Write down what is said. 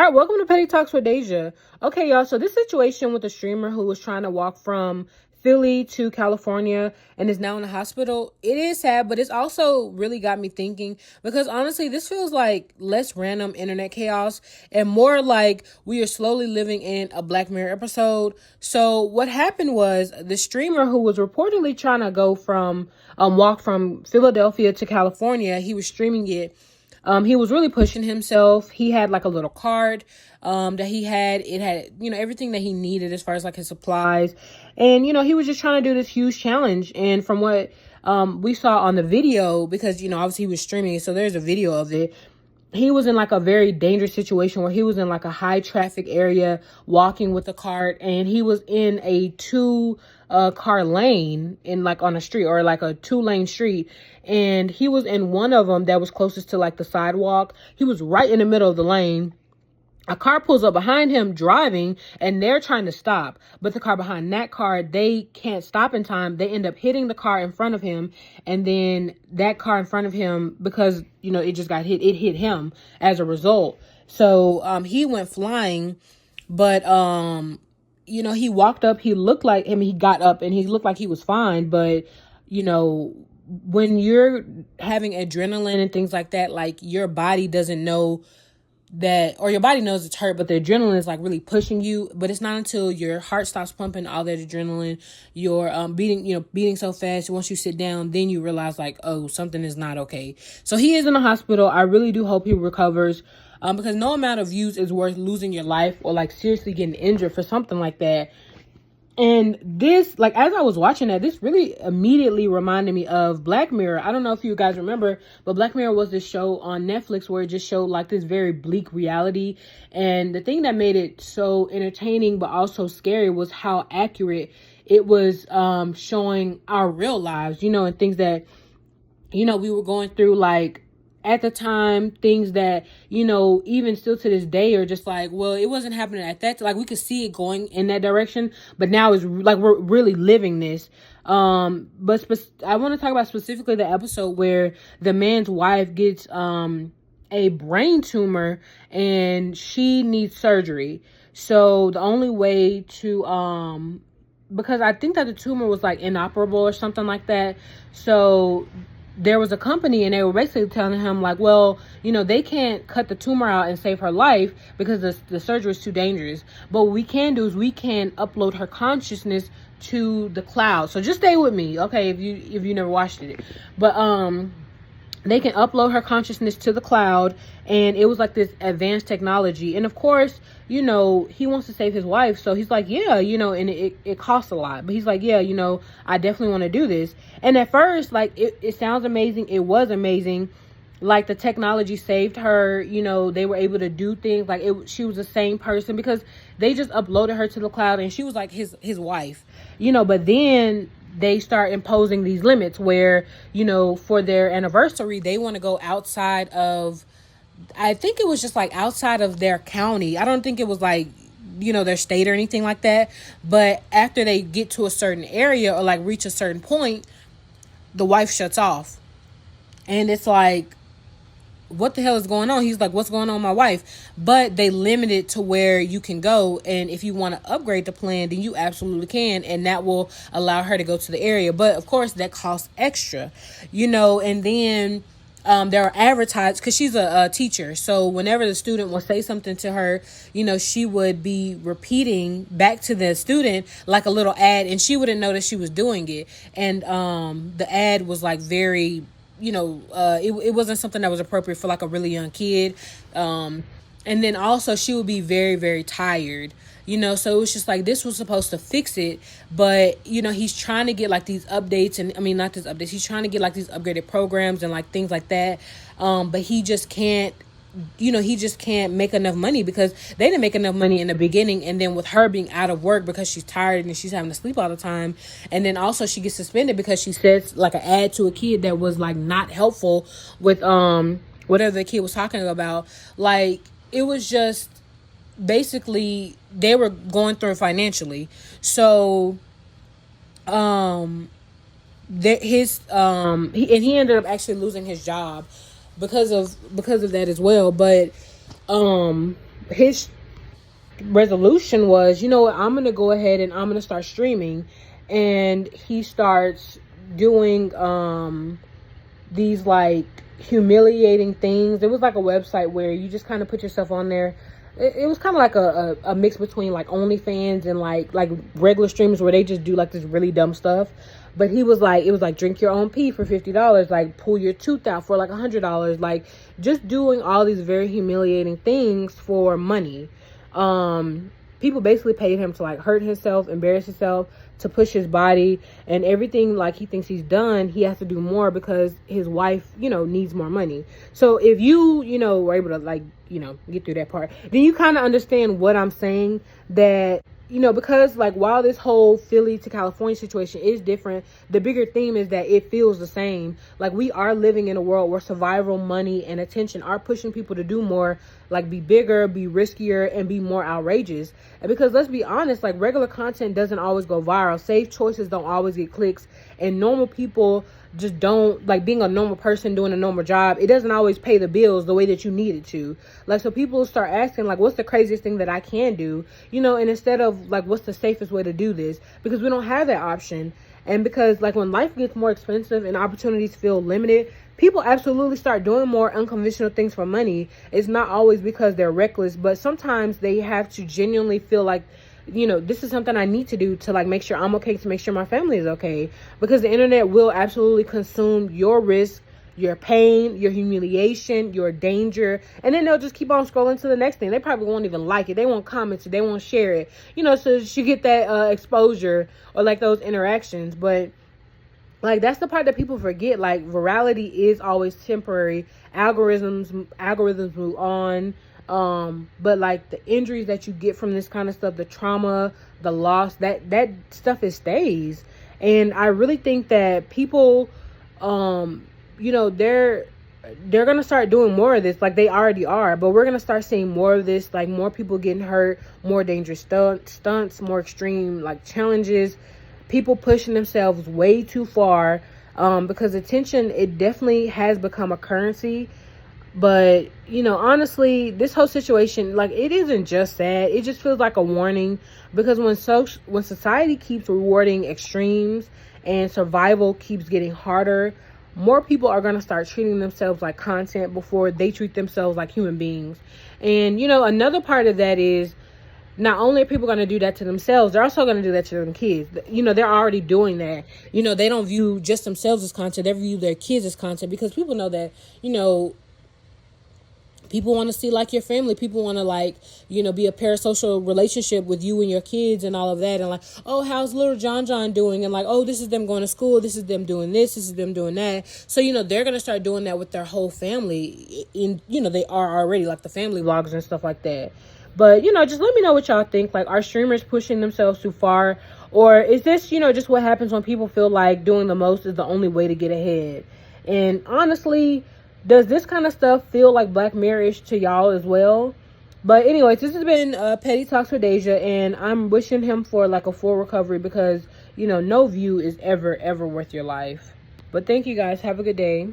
All right, welcome to Petty Talks with Deja. Okay, y'all, so this situation with the streamer who was trying to walk from Philly to California and is now in the hospital, it is sad, but it's also really got me thinking because honestly, this feels like less random internet chaos and more like we are slowly living in a Black Mirror episode. So what happened was the streamer who was reportedly trying to go from walk from Philadelphia to California, he was streaming it. He was really pushing himself. He had like a little card that he had. It had, everything that he needed as far as like his supplies. And, he was just trying to do this huge challenge. And from what we saw on the video, because, obviously he was streaming it, so there's a video of it. He was in like a very dangerous situation where he was in like a high traffic area walking with a cart, and he was in a two car lane in like on a street or like a 2-lane street, and he was in one of them that was closest to like the sidewalk. He was right in the middle of the lane. A car pulls up behind him driving, and they're trying to stop. But the car behind that car, they can't stop in time. They end up hitting the car in front of him. And then that car in front of him, because, it just got hit, it hit him as a result. So he went flying. But, he walked up. He looked like, he got up and he looked like he was fine. But, when you're having adrenaline and things like that, like your body doesn't know that, or your body knows it's hurt, but the adrenaline is like really pushing you. But it's not until your heart stops pumping all that adrenaline, you're beating so fast, once you sit down, then you realize like, oh, something is not okay. So he is in the hospital. I really do hope he recovers, because no amount of views is worth losing your life or like seriously getting injured for something like that. And this, like, as I was watching that, this really immediately reminded me of Black Mirror. I don't know if you guys remember, but Black Mirror was this show on Netflix where it just showed like this very bleak reality. And the thing that made it so entertaining but also scary was how accurate it was, showing our real lives, and things that, we were going through, like, at the time, things that, even still to this day are just like, well, it wasn't happening at that. Like, we could see it going in that direction, but now it's like we're really living this. But I want to talk about specifically the episode where the man's wife gets a brain tumor and she needs surgery. So the only way to because I think that the tumor was like inoperable or something like that. So there was a company and they were basically telling him like, well, they can't cut the tumor out and save her life because the surgery is too dangerous. But what we can do is we can upload her consciousness to the cloud. So just stay with me, okay, if you never watched it. But they can upload her consciousness to the cloud, and it was like this advanced technology. And of course, he wants to save his wife, so he's like, yeah, and it costs a lot, but he's like, yeah, I definitely want to do this. And at first, like, it sounds amazing. It was amazing. Like, the technology saved her, they were able to do things like she was the same person because they just uploaded her to the cloud and she was like his wife, but then they start imposing these limits where, for their anniversary, they want to go outside of, I think it was just like outside of their county. I don't think it was like, their state or anything like that. But after they get to a certain area or like reach a certain point, the wife shuts off. And it's like, what the hell is going on? He's like, what's going on with my wife? But they limit it to where you can go. And if you want to upgrade the plan, then you absolutely can. And that will allow her to go to the area. But of course, that costs extra, and then there are advertised, because she's a teacher. So whenever the student will say something to her, she would be repeating back to the student like a little ad, and she wouldn't know that she was doing it. And the ad was like very, it wasn't something that was appropriate for like a really young kid. And then also she would be very, very tired, so it was just like, this was supposed to fix it. But, he's trying to get like these updates and not these updates. He's trying to get like these upgraded programs and like things like that. But he just can't, he just can't make enough money because they didn't make enough money in the beginning. And then with her being out of work because she's tired and she's having to sleep all the time. And then also she gets suspended because she says like an ad to a kid that was like not helpful with whatever the kid was talking about. Like, it was just basically they were going through it financially. So he ended up actually losing his job because of that as well. But his resolution was, you know what, I'm gonna go ahead and I'm gonna start streaming. And he starts doing these like humiliating things. It was like a website where you just kind of put yourself on there. It was kind of like a mix between like OnlyFans and like regular streamers where they just do like this really dumb stuff. But he was like, it was like drink your own pee for $50, like pull your tooth out for like $100, like just doing all these very humiliating things for money. People basically paid him to like hurt himself, embarrass himself, to push his body, and everything like he thinks he's done, he has to do more because his wife, you know, needs more money. So if you, you know, were able to like, you know, get through that part, then you kind of understand what I'm saying. That, you know, because like while this whole Philly to California situation is different, the bigger theme is that it feels the same. Like we are living in a world where survival, money, and attention are pushing people to do more, like be bigger, be riskier, and be more outrageous. And because let's be honest, like regular content doesn't always go viral. Safe choices don't always get clicks, and normal people just don't, like being a normal person doing a normal job, it doesn't always pay the bills the way that you need it to. Like, so people start asking like, what's the craziest thing that I can do, you know, and instead of like, what's the safest way to do this, because we don't have that option. And because like when life gets more expensive and opportunities feel limited, people absolutely start doing more unconventional things for money. It's not always because they're reckless, but sometimes they have to genuinely feel like, you know, this is something I need to do to like make sure I'm okay, to make sure my family is okay. Because the internet will absolutely consume your risk, your pain, your humiliation, your danger, and then they'll just keep on scrolling to the next thing. They probably won't even like it, they won't comment it, they won't share it, you know, so you get that exposure or like those interactions. But like that's the part that people forget. Like virality is always temporary. Algorithms move on. But like the injuries that you get from this kind of stuff, the trauma, the loss, that stuff, it stays. And I really think that people, you know, they're gonna start doing more of this, like they already are, but we're gonna start seeing more of this, like more people getting hurt, more dangerous stunts, more extreme like challenges, people pushing themselves way too far, because attention, it definitely has become a currency. But, you know, honestly, this whole situation, like, it isn't just sad. It just feels like a warning, because when society keeps rewarding extremes and survival keeps getting harder, more people are going to start treating themselves like content before they treat themselves like human beings. And, you know, another part of that is, not only are people going to do that to themselves, they're also going to do that to their kids. You know, they're already doing that. You know, they don't view just themselves as content. They view their kids as content, because people know that, you know, people want to see like your family. People want to like, you know, be a parasocial relationship with you and your kids and all of that. And like, oh, how's little John doing? And like, oh, this is them going to school. This is them doing this. This is them doing that. So, you know, they're going to start doing that with their whole family. In, you know, they are already, like the family vlogs and stuff like that. But, you know, just let me know what y'all think. Like, are streamers pushing themselves too far? Or is this, you know, just what happens when people feel like doing the most is the only way to get ahead? And honestly, does this kind of stuff feel like Black Mirror-ish to y'all as well? But anyways, this has been Petty Talks with Deja, and I'm wishing him for like a full recovery, because, you know, no view is ever worth your life. But thank you guys. Have a good day.